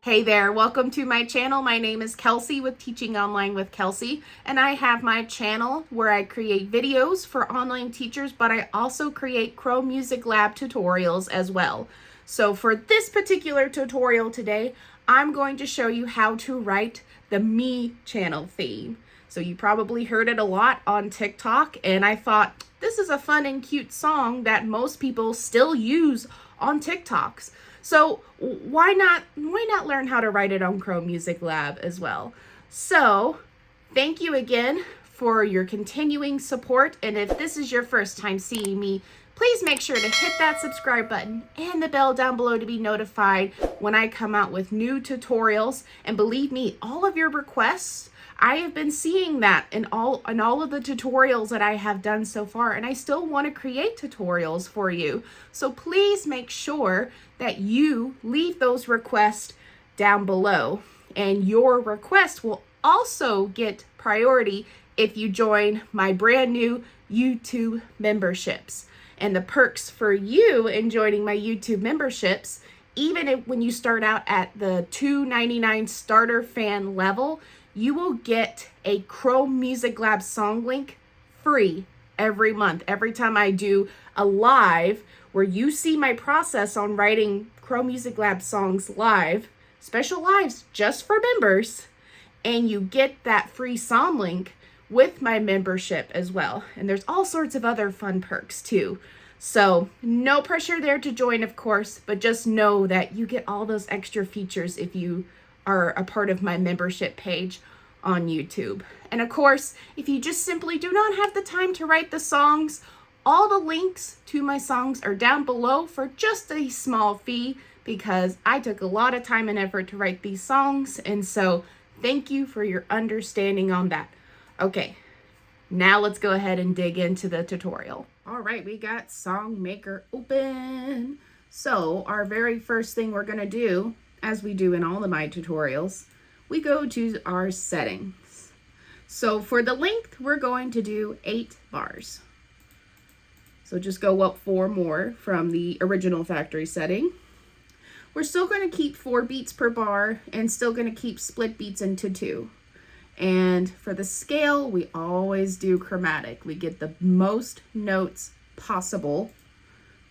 Hey there, welcome to my channel. My name is Kelsey with Teaching Online with Kelsey, and I have my channel where I create videos for online teachers, but I also create Crow Music Lab tutorials as well. So for this particular tutorial today, I'm going to show you how to write the Me channel theme. So you probably heard it a lot on TikTok, and I thought this is a fun and cute song that most people still use on TikToks. So why not learn how to write it on Crow Music Lab as well? So thank you again for your continuing support. And if this is your first time seeing me, please make sure to hit that subscribe button and the bell down below to be notified when I come out with new tutorials. And believe me, all of your requests, I have been seeing that in all of the tutorials that I have done so far, and I still want to create tutorials for you. So please make sure that you leave those requests down below, and your request will also get priority if you join my brand new YouTube memberships. And the perks for you in joining my YouTube memberships, even when you start out at the $2.99 starter fan level, you will get a Crow Music Lab song link free every month. Every time I do a live where you see my process on writing Crow Music Lab songs live, special lives just for members, and you get that free song link with my membership as well. And there's all sorts of other fun perks too. So no pressure there to join, of course, but just know that you get all those extra features if you are a part of my membership page on YouTube. And of course, if you just simply do not have the time to write the songs, all the links to my songs are down below for just a small fee, because I took a lot of time and effort to write these songs. And so thank you for your understanding on that. Okay, now let's go ahead and dig into the tutorial. All right, we got SongMaker open. So our very first thing we're gonna do, as we do in all of my tutorials, we go to our settings. So for the length, we're going to do 8 bars. So just go up 4 more from the original factory setting. We're still going to keep 4 beats per bar and still going to keep split beats into 2. And for the scale, we always do chromatic. We get the most notes possible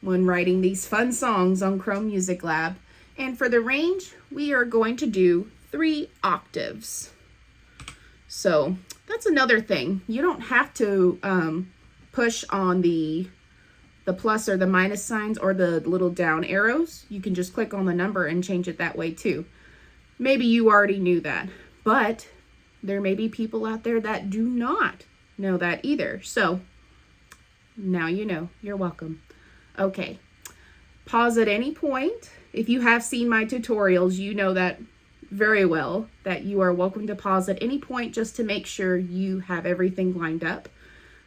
when writing these fun songs on Crow Music Lab. And for the range, we are going to do 3 octaves. So that's another thing. You don't have to push on the plus or the minus signs or the little down arrows. You can just click on the number and change it that way too. Maybe you already knew that, but there may be people out there that do not know that either. So now you know. You're welcome. Okay. Pause at any point. If you have seen my tutorials, you know that very well, that you are welcome to pause at any point just to make sure you have everything lined up.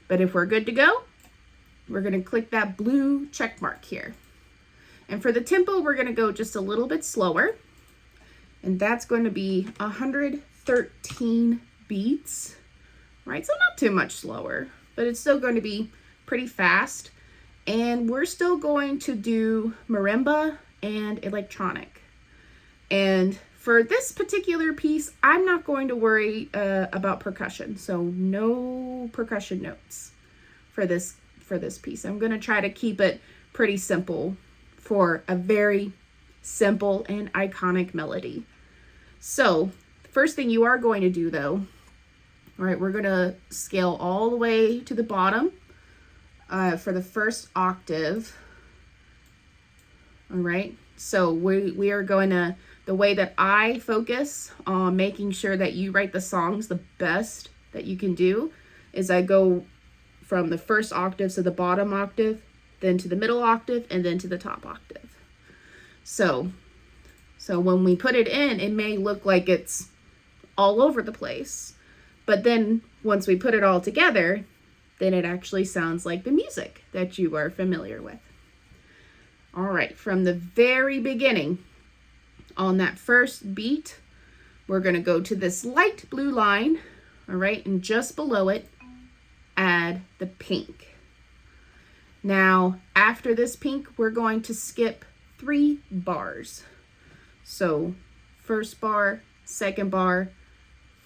But if we're good to go, we're going to click that blue check mark here. And for the tempo, we're going to go just a little bit slower. And that's going to be 113 beats, right? So not too much slower, but it's still going to be pretty fast. And we're still going to do marimba and electronic. And for this particular piece, I'm not going to worry about percussion. So no percussion notes for this piece. I'm going to try to keep it pretty simple for a very simple and iconic melody. So the first thing you are going to do though, all right, we're going to scale all the way to the bottom for the first octave. All right, so we are going to, the way that I focus on making sure that you write the songs the best that you can do is I go from the first octave to the bottom octave, then to the middle octave, and then to the top octave. So when we put it in, it may look like it's all over the place, but then once we put it all together, then it actually sounds like the music that you are familiar with. All right, from the very beginning, on that first beat, we're going to go to this light blue line, all right, and just below it, add the pink. Now, after this pink, we're going to skip 3 bars. So first bar, second bar,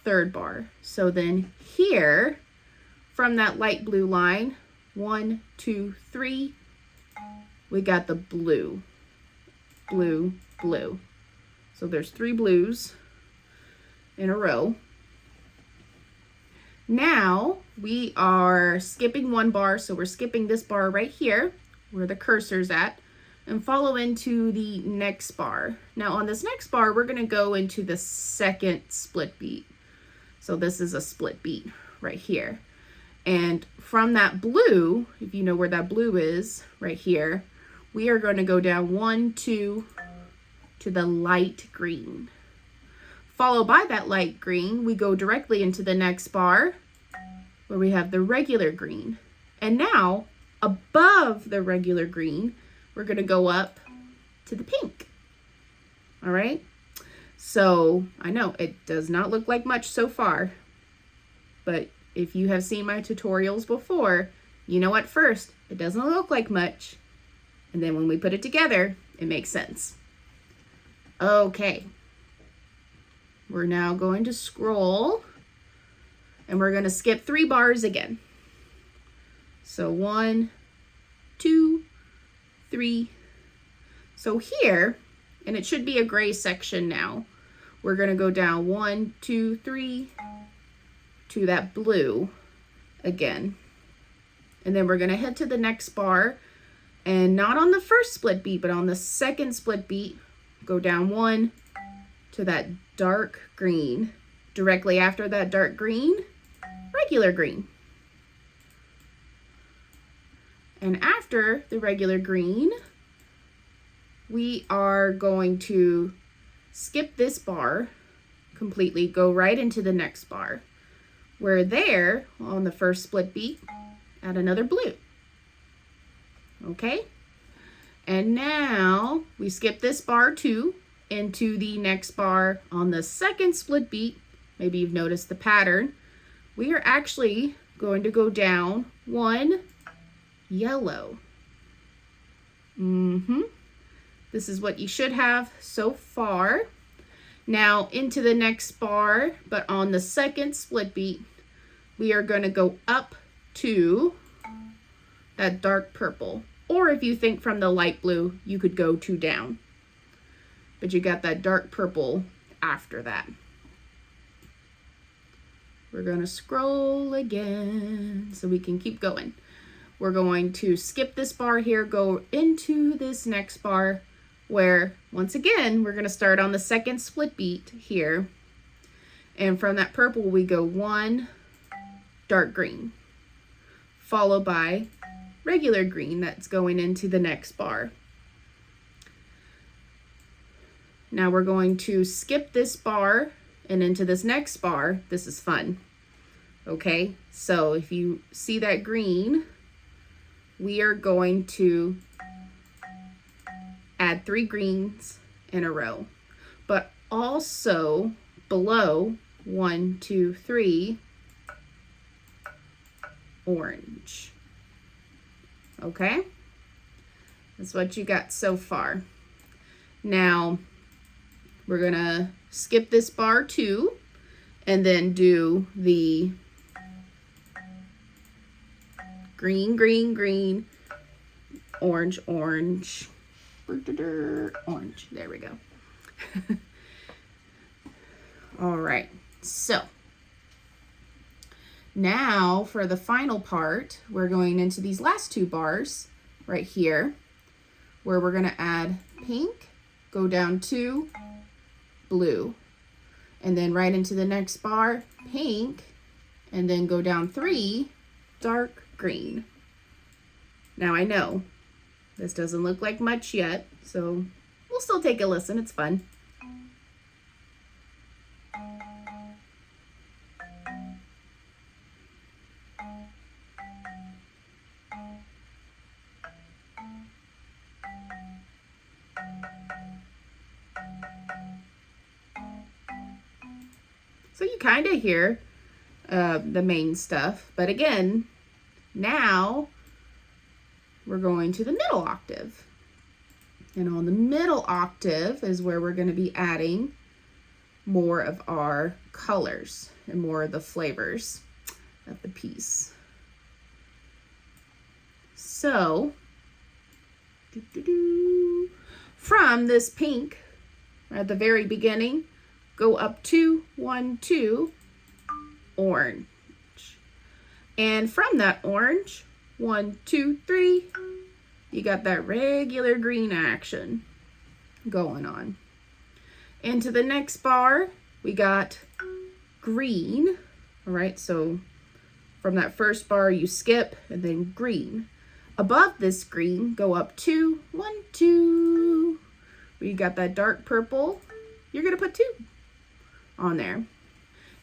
third bar. So then here, from that light blue line, 1, 2, 3, we got the blue, blue, blue. So there's 3 blues in a row. Now we are skipping 1 bar, so we're skipping this bar right here where the cursor's at, and follow into the next bar. Now on this next bar, we're gonna go into the second split beat. So this is a split beat right here. And from that blue, if you know where that blue is, right here, we are going to go down 1, 2 to the light green. Followed by that light green, we go directly into the next bar where we have the regular green. And now, above the regular green, we're going to go up to the pink. All right? So, I know it does not look like much so far, but if you have seen my tutorials before, you know at first it doesn't look like much, and then when we put it together, it makes sense. Okay, we're now going to scroll, and we're going to skip 3 bars again. So 1, 2, 3. So here, and it should be a gray section now, we're going to go down 1, 2, 3 to that blue again. And then we're going to head to the next bar, and not on the first split beat, but on the second split beat, go down 1 to that dark green. Directly after that dark green, regular green. And after the regular green, we are going to skip this bar completely, go right into the next bar. We're there on the first split beat, add another blue. Okay? And now we skip this bar too into the next bar on the second split beat. Maybe you've noticed the pattern. We are actually going to go down 1 yellow. This is what you should have so far. Now into the next bar, but on the second split beat, we are going to go up to that dark purple. Or if you think from the light blue, you could go 2 down. But you got that dark purple after that. We're going to scroll again so we can keep going. We're going to skip this bar here, go into this next bar, where once again, we're going to start on the second split beat here. And from that purple, we go 1 dark green, followed by regular green that's going into the next bar. Now we're going to skip this bar and into this next bar. This is fun. Okay, so if you see that green, we are going to add 3 greens in a row, but also below 1, 2, 3, orange. Okay, that's what you got so far. Now we're gonna skip this bar too, and then do the green, green, green, orange, orange, orange. There we go. All right, so now for the final part, we're going into these last 2 bars right here, where we're going to add pink, go down 2, blue, and then right into the next bar, pink, and then go down 3, dark green. Now I know this doesn't look like much yet, so we'll still take a listen. It's fun. So you kind of hear the main stuff, but again, now we're going to the middle octave. And on the middle octave is where we're going to be adding more of our colors and more of the flavors of the piece. So, from this pink at the very beginning, go up 2, 1, 2, orange. And from that orange, 1, 2, 3, you got that regular green action going on. Into the next bar, we got green. All right, so from that first bar, you skip and then green. Above this green, go up 2, 1, 2. We got that dark purple. You're gonna put 2 on there.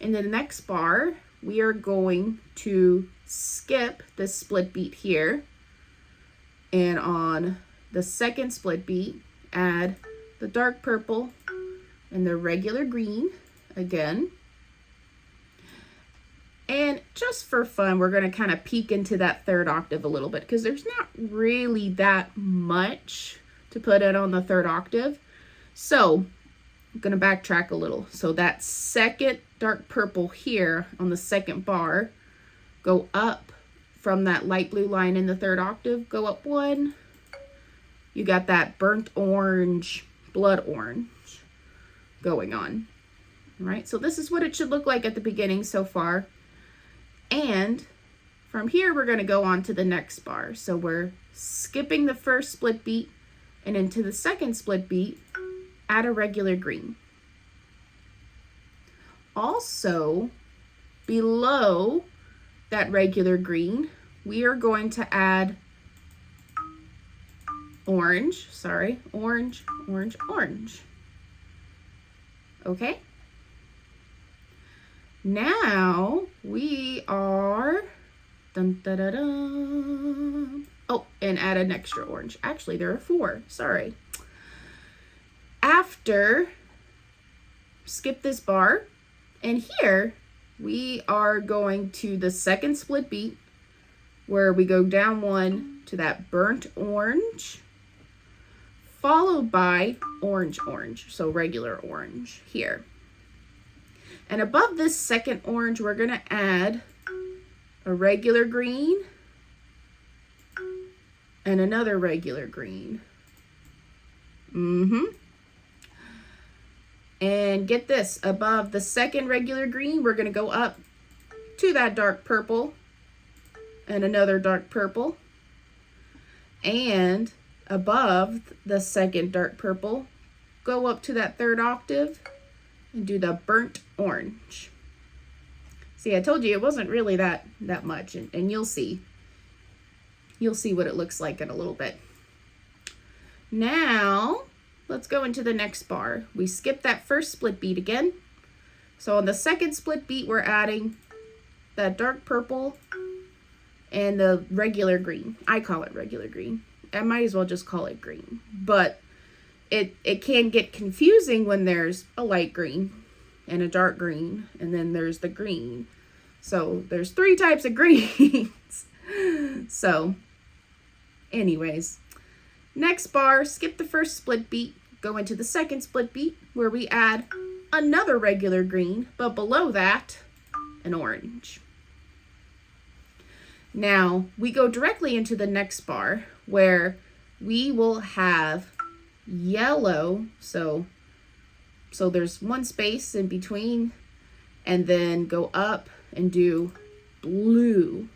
In the next bar, we are going to skip the split beat here. And on the second split beat, add the dark purple and the regular green again. And just for fun, we're going to kind of peek into that third octave a little bit because there's not really that much to put in on the third octave. So I'm going to backtrack a little. So that second dark purple here on the second bar, go up from that light blue line in the third octave, go up 1. You got that burnt orange, blood orange going on. All right, so this is what it should look like at the beginning so far. And from here, we're going to go on to the next bar. So we're skipping the first split beat and into the second split beat, add a regular green. Also, below that regular green, we are going to add orange, orange. Okay. Now we are, dun, da, da, da. Oh, and add an extra orange. Actually, there are 4, sorry. After, skip this bar, and here we are going to the second split beat where we go down 1 to that burnt orange, followed by orange, so regular orange here. And above this second orange, we're going to add a regular green and another regular green. And get this, above the second regular green, we're going to go up to that dark purple and another dark purple. And above the second dark purple, go up to that third octave and do the burnt orange. See, I told you it wasn't really that much, and you'll see. You'll see what it looks like in a little bit. Now, let's go into the next bar. We skip that first split beat again. So on the second split beat, we're adding that dark purple and the regular green. I call it regular green. I might as well just call it green. But it can get confusing when there's a light green and a dark green, and then there's the green. So there's 3 types of greens. So anyways, next bar, skip the first split beat, go into the second split beat where we add another regular green, but below that, an orange. Now we go directly into the next bar where we will have yellow, so there's 1 space in between, and then go up and do blue.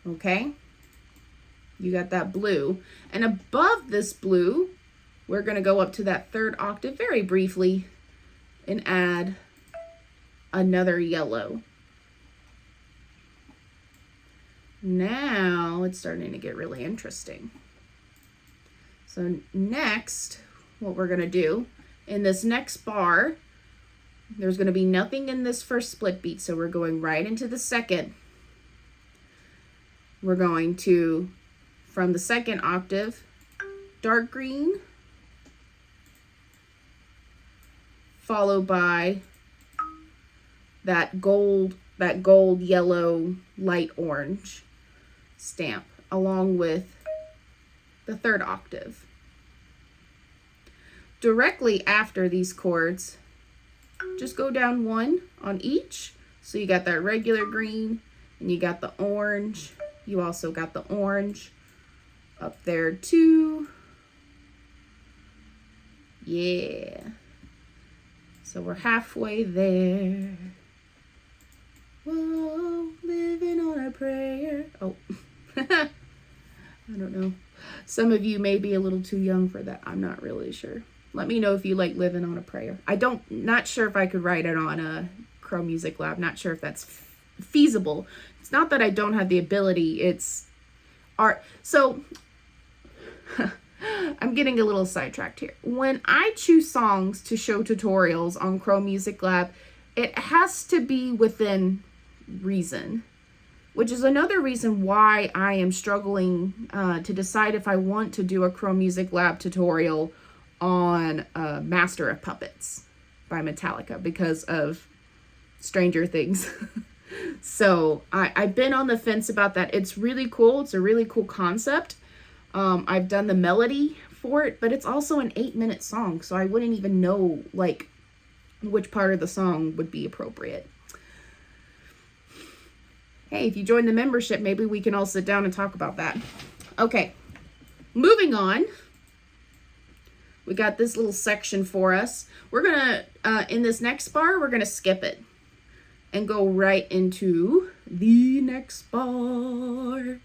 Okay, you got that blue, and above this blue, we're going to go up to that third octave very briefly and add another yellow. Now it's starting to get really interesting. So next, what we're going to do in this next bar, there's going to be nothing in this first split beat, so we're going right into the second. We're going to, from the second octave, dark green, followed by that gold yellow light orange stamp, along with the third octave. Directly after these chords, just go down one on each. So you got that regular green and you got the orange. You also got the orange up there too. Yeah. So we're halfway there. Whoa, living on a prayer. Oh, I don't know. Some of you may be a little too young for that. I'm not really sure. Let me know if you like living on a prayer. Not sure if I could write it on a Crow Music Lab. Not sure if that's feasible. It's not that I don't have the ability. It's art. So I'm getting a little sidetracked here. When I choose songs to show tutorials on Crow Music Lab, it has to be within reason, which is another reason why I am struggling to decide if I want to do a Crow Music Lab tutorial on Master of Puppets by Metallica because of Stranger Things. So I've been on the fence about that. It's really cool. It's a really cool concept. I've done the melody for it, but it's also an 8-minute song, so I wouldn't even know like which part of the song would be appropriate. Hey, if you join the membership, maybe we can all sit down and talk about that. Okay, moving on. We got this little section for us. We're gonna, in this next bar, we're gonna skip it and go right into the next bar.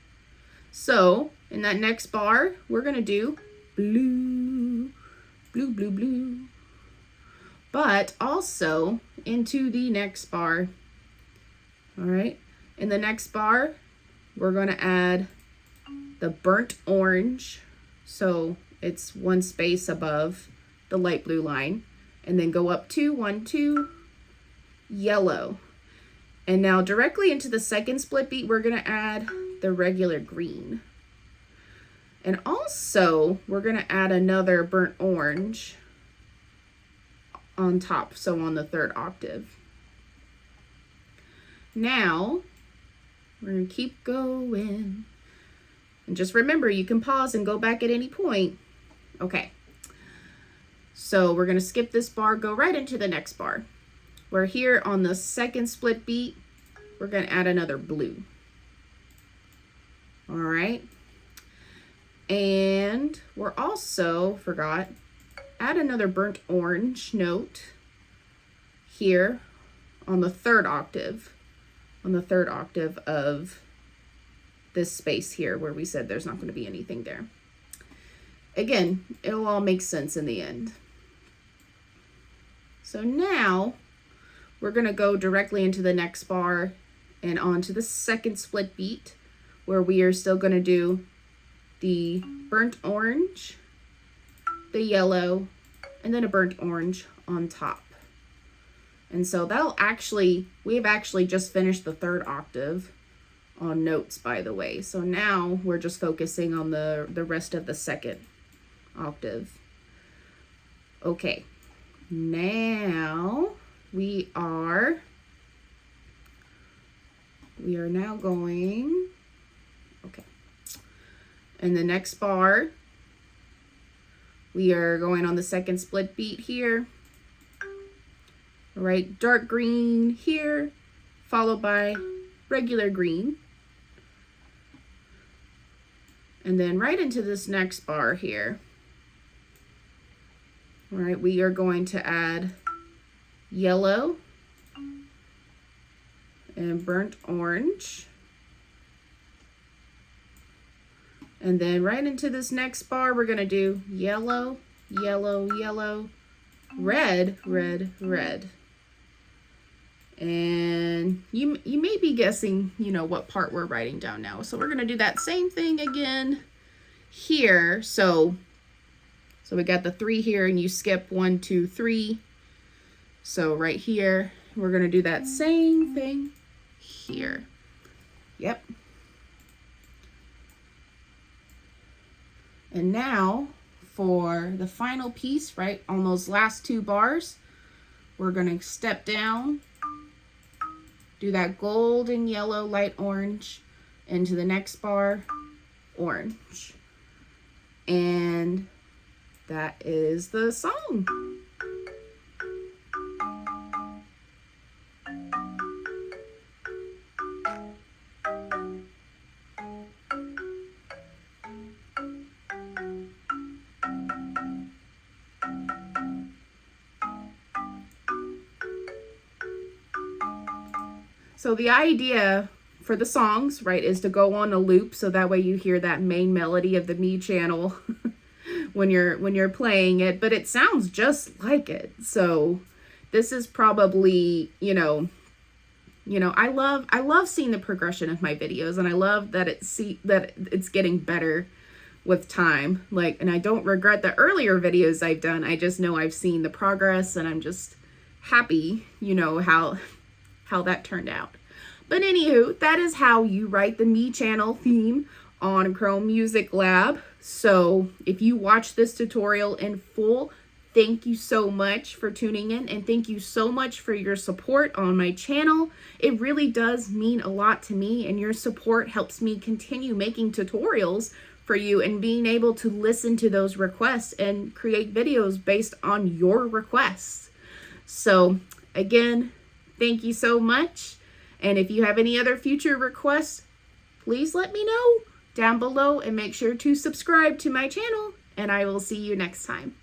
So, in that next bar, we're gonna do blue, blue, blue, blue. But also into the next bar. All right. In the next bar, we're going to add the burnt orange. So it's one space above the light blue line. And then go up to 1, 2, yellow. And now directly into the second split beat, we're going to add the regular green. And also, we're going to add another burnt orange on top, so on the third octave. Now, we're going to keep going. And just remember, you can pause and go back at any point. Okay. So we're going to skip this bar, go right into the next bar. We're here on the second split beat. We're going to add another blue. All right. And we're also, add another burnt orange note here on the third octave. On the third octave of this space here where we said there's not going to be anything there. Again, it'll all make sense in the end. So now we're going to go directly into the next bar and onto the second split beat where we are still going to do the burnt orange, the yellow, and then a burnt orange on top. And so we've actually just finished the third octave on notes, by the way. So now we're just focusing on the rest of the second octave. Okay, now we are now going, okay. In the next bar, we are going on the second split beat here. All right, dark green here, followed by regular green. And then right into this next bar here. All right, we are going to add yellow and burnt orange. And then right into this next bar, we're going to do yellow, yellow, yellow, red, red, red. And you may be guessing, what part we're writing down now. So we're going to do that same thing again here. So we got the 3 here and you skip 1, 2, 3. So right here, we're going to do that same thing here. Yep. And now for the final piece, right on those last 2 bars, we're going to step down, do that golden yellow, light orange, into the next bar, orange. And that is the song. So the idea for the songs, right, is to go on a loop so that way you hear that main melody of the me channel when you're playing it, but it sounds just like it. So this is probably, I love seeing the progression of my videos, and I love that it's getting better with time. And I don't regret the earlier videos I've done. I just know I've seen the progress, and I'm just happy, how that turned out. But anywho, that is how you write the me channel theme on Chrome Music Lab. So if you watch this tutorial in full, thank you so much for tuning in, and thank you so much for your support on my channel. It really does mean a lot to me, and your support helps me continue making tutorials for you and being able to listen to those requests and create videos based on your requests. So again, thank you so much. And if you have any other future requests, please let me know down below, and make sure to subscribe to my channel, and I will see you next time.